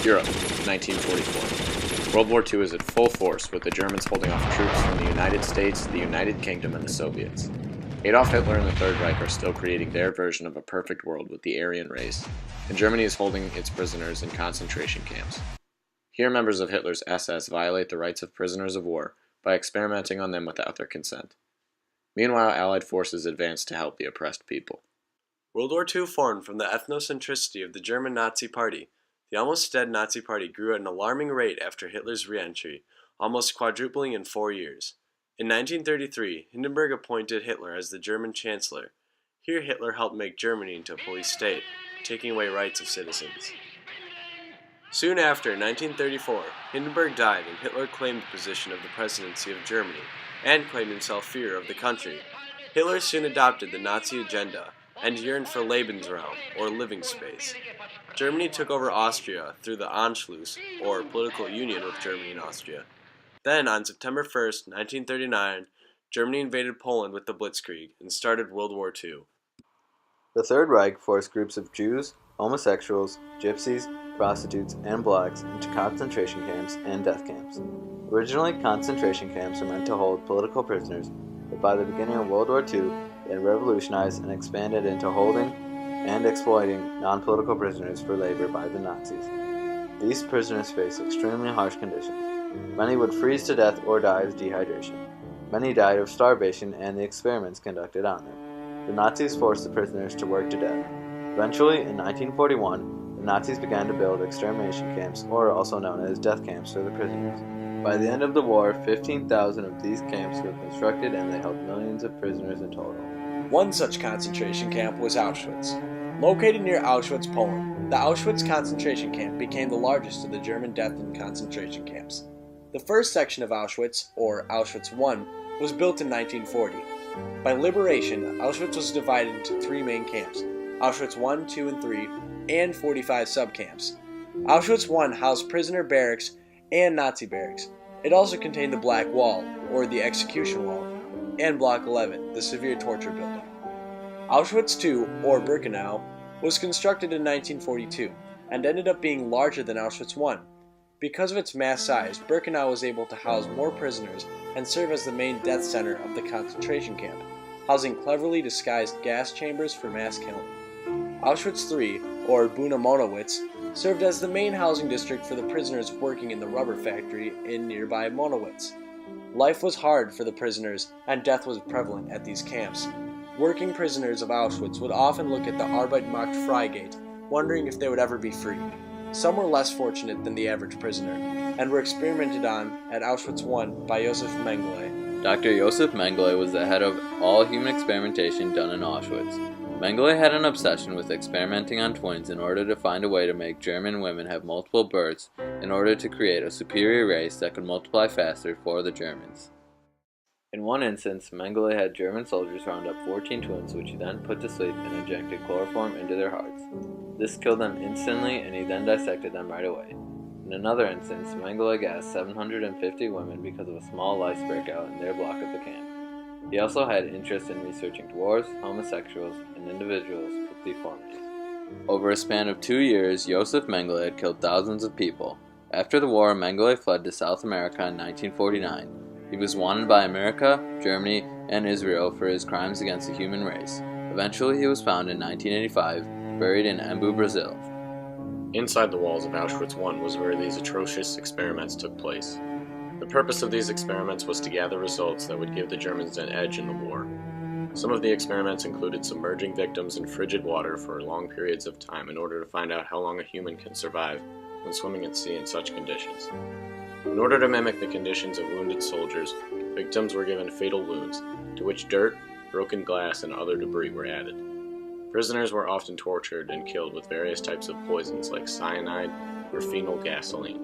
Europe, 1944. World War II is at full force, with the Germans holding off troops from the United States, the United Kingdom, and the Soviets. Adolf Hitler and the Third Reich are still creating their version of a perfect world with the Aryan race, and Germany is holding its prisoners in concentration camps. Here, members of Hitler's SS violate the rights of prisoners of war by experimenting on them without their consent. Meanwhile, Allied forces advance to help the oppressed people. World War II formed from the ethnocentricity of the German Nazi Party. The almost dead Nazi Party grew at an alarming rate after Hitler's re-entry, almost quadrupling in 4 years. In 1933, Hindenburg appointed Hitler as the German Chancellor. Here Hitler helped make Germany into a police state, taking away rights of citizens. Soon after, in 1934, Hindenburg died and Hitler claimed the position of the presidency of Germany, and claimed himself Führer of the country. Hitler soon adopted the Nazi agenda, and yearned for Lebensraum, or living space. Germany took over Austria through the Anschluss, or political union with Germany and Austria. Then, on September 1st, 1939, Germany invaded Poland with the Blitzkrieg and started World War II. The Third Reich forced groups of Jews, homosexuals, gypsies, prostitutes, and blacks into concentration camps and death camps. Originally, concentration camps were meant to hold political prisoners, but by the beginning of World War II, they had revolutionized and expanded into holding and exploiting non-political prisoners for labor by the Nazis. These prisoners faced extremely harsh conditions. Many would freeze to death or die of dehydration. Many died of starvation and the experiments conducted on them. The Nazis forced the prisoners to work to death. Eventually, in 1941, the Nazis began to build extermination camps, or also known as death camps, for the prisoners. By the end of the war, 15,000 of these camps were constructed and they held millions of prisoners in total. One such concentration camp was Auschwitz. Located near Auschwitz, Poland, the Auschwitz concentration camp became the largest of the German death and concentration camps. The first section of Auschwitz, or Auschwitz I, was built in 1940. By liberation, Auschwitz was divided into 3 main camps: Auschwitz I, II, and III, and 45 subcamps. Auschwitz I housed prisoner barracks and Nazi barracks. It also contained the Black Wall, or the Execution Wall, and Block 11, the Severe Torture Building. Auschwitz II, or Birkenau, was constructed in 1942 and ended up being larger than Auschwitz I. Because of its mass size, Birkenau was able to house more prisoners and serve as the main death center of the concentration camp, housing cleverly disguised gas chambers for mass killing. Auschwitz III, or Buna Monowitz, served as the main housing district for the prisoners working in the rubber factory in nearby Monowitz. Life was hard for the prisoners, and death was prevalent at these camps. Working prisoners of Auschwitz would often look at the Arbeitsmarkt Freigate, wondering if they would ever be freed. Some were less fortunate than the average prisoner, and were experimented on at Auschwitz I by Josef Mengele. Dr. Josef Mengele was the head of all human experimentation done in Auschwitz. Mengele had an obsession with experimenting on twins in order to find a way to make German women have multiple births in order to create a superior race that could multiply faster for the Germans. In one instance, Mengele had German soldiers round up 14 twins, which he then put to sleep and injected chloroform into their hearts. This killed them instantly, and he then dissected them right away. In another instance, Mengele gassed 750 women because of a small lice breakout in their block of the camp. He also had interest in researching dwarves, homosexuals, and individuals with deformities. Over a span of 2 years, Josef Mengele had killed thousands of people. After the war, Mengele fled to South America in 1949. He was wanted by America, Germany, and Israel for his crimes against the human race. Eventually, he was found in 1985, buried in Embu, Brazil. Inside the walls of Auschwitz I was where these atrocious experiments took place. The purpose of these experiments was to gather results that would give the Germans an edge in the war. Some of the experiments included submerging victims in frigid water for long periods of time in order to find out how long a human can survive when swimming at sea in such conditions. In order to mimic the conditions of wounded soldiers, victims were given fatal wounds, to which dirt, broken glass, and other debris were added. Prisoners were often tortured and killed with various types of poisons like cyanide or phenol gasoline.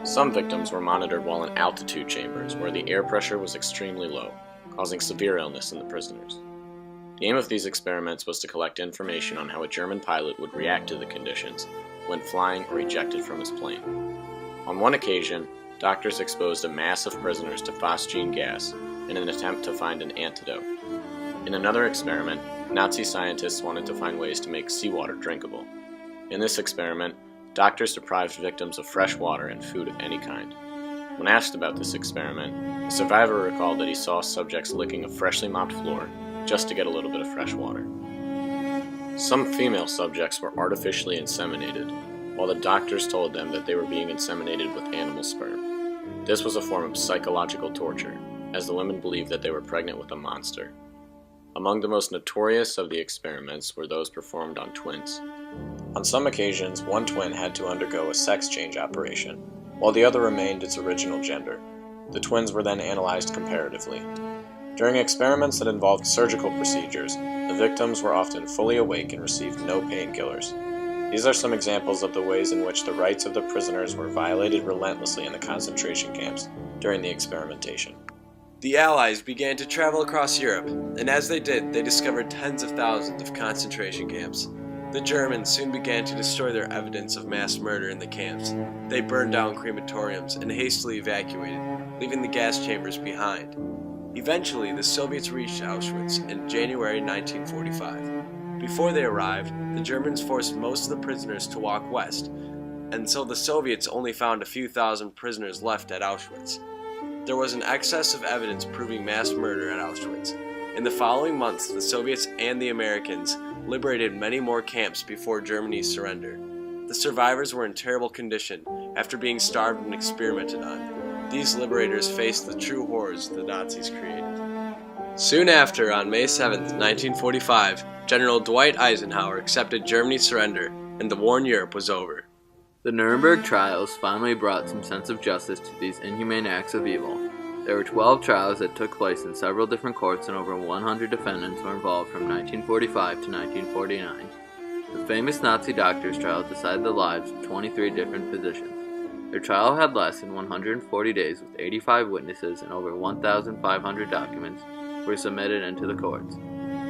Some victims were monitored while in altitude chambers, where the air pressure was extremely low, causing severe illness in the prisoners. The aim of these experiments was to collect information on how a German pilot would react to the conditions when flying or ejected from his plane. On one occasion, doctors exposed a mass of prisoners to phosgene gas in an attempt to find an antidote. In another experiment, Nazi scientists wanted to find ways to make seawater drinkable. In this experiment, doctors deprived victims of fresh water and food of any kind. When asked about this experiment, the survivor recalled that he saw subjects licking a freshly mopped floor just to get a little bit of fresh water. Some female subjects were artificially inseminated, while the doctors told them that they were being inseminated with animal sperm. This was a form of psychological torture, as the women believed that they were pregnant with a monster. Among the most notorious of the experiments were those performed on twins. On some occasions, one twin had to undergo a sex change operation, while the other remained its original gender. The twins were then analyzed comparatively. During experiments that involved surgical procedures, the victims were often fully awake and received no painkillers. These are some examples of the ways in which the rights of the prisoners were violated relentlessly in the concentration camps during the experimentation. The Allies began to travel across Europe, and as they did, they discovered tens of thousands of concentration camps. The Germans soon began to destroy their evidence of mass murder in the camps. They burned down crematoriums and hastily evacuated, leaving the gas chambers behind. Eventually, the Soviets reached Auschwitz in January 1945. Before they arrived, the Germans forced most of the prisoners to walk west, and so the Soviets only found a few thousand prisoners left at Auschwitz. There was an excess of evidence proving mass murder at Auschwitz. In the following months, the Soviets and the Americans liberated many more camps before Germany's surrender. The survivors were in terrible condition after being starved and experimented on. These liberators faced the true horrors the Nazis created. Soon after, on May 7, 1945, General Dwight Eisenhower accepted Germany's surrender, and the war in Europe was over. The Nuremberg trials finally brought some sense of justice to these inhumane acts of evil. There were 12 trials that took place in several different courts, and over 100 defendants were involved from 1945 to 1949. The famous Nazi doctors' trial decided the lives of 23 different physicians. Their trial had lasted 140 days with 85 witnesses, and over 1,500 documents were submitted into the courts.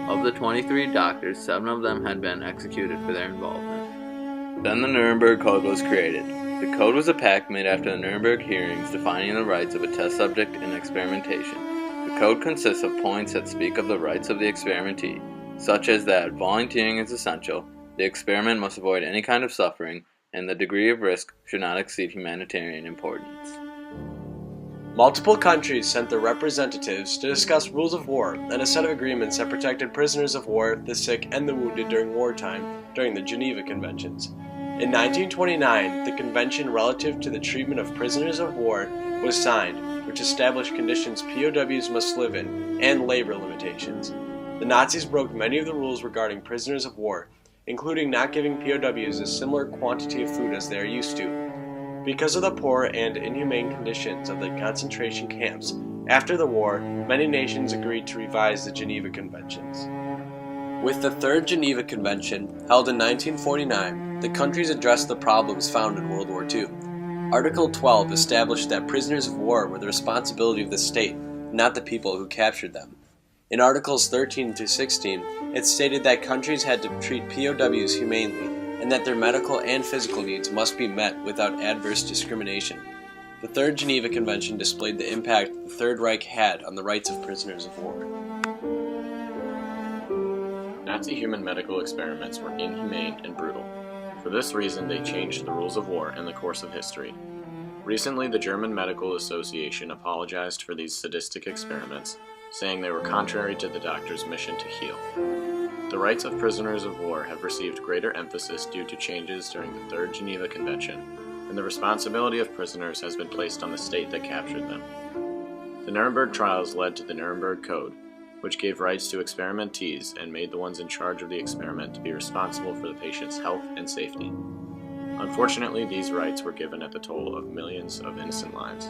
Of the 23 doctors, 7 of them had been executed for their involvement. Then the Nuremberg Code was created. The code was a pact made after the Nuremberg hearings defining the rights of a test subject in experimentation. The code consists of points that speak of the rights of the experimentee, such as that volunteering is essential, the experiment must avoid any kind of suffering, and the degree of risk should not exceed humanitarian importance. Multiple countries sent their representatives to discuss rules of war and a set of agreements that protected prisoners of war, the sick, and the wounded during wartime during the Geneva Conventions. In 1929, the Convention relative to the treatment of prisoners of war was signed, which established conditions POWs must live in and labor limitations. The Nazis broke many of the rules regarding prisoners of war, including not giving POWs a similar quantity of food as they are used to. Because of the poor and inhumane conditions of the concentration camps, after the war, many nations agreed to revise the Geneva Conventions. With the Third Geneva Convention, held in 1949, the countries addressed the problems found in World War II. Article 12 established that prisoners of war were the responsibility of the state, not the people who captured them. In Articles 13 through 16, it stated that countries had to treat POWs humanely, and that their medical and physical needs must be met without adverse discrimination. The Third Geneva Convention displayed the impact the Third Reich had on the rights of prisoners of war. Nazi human medical experiments were inhumane and brutal. For this reason, they changed the rules of war in the course of history. Recently, the German Medical Association apologized for these sadistic experiments, saying they were contrary to the doctor's mission to heal. The rights of prisoners of war have received greater emphasis due to changes during the Third Geneva Convention, and the responsibility of prisoners has been placed on the state that captured them. The Nuremberg trials led to the Nuremberg Code, which gave rights to experimentees and made the ones in charge of the experiment to be responsible for the patient's health and safety. Unfortunately, these rights were given at the toll of millions of innocent lives.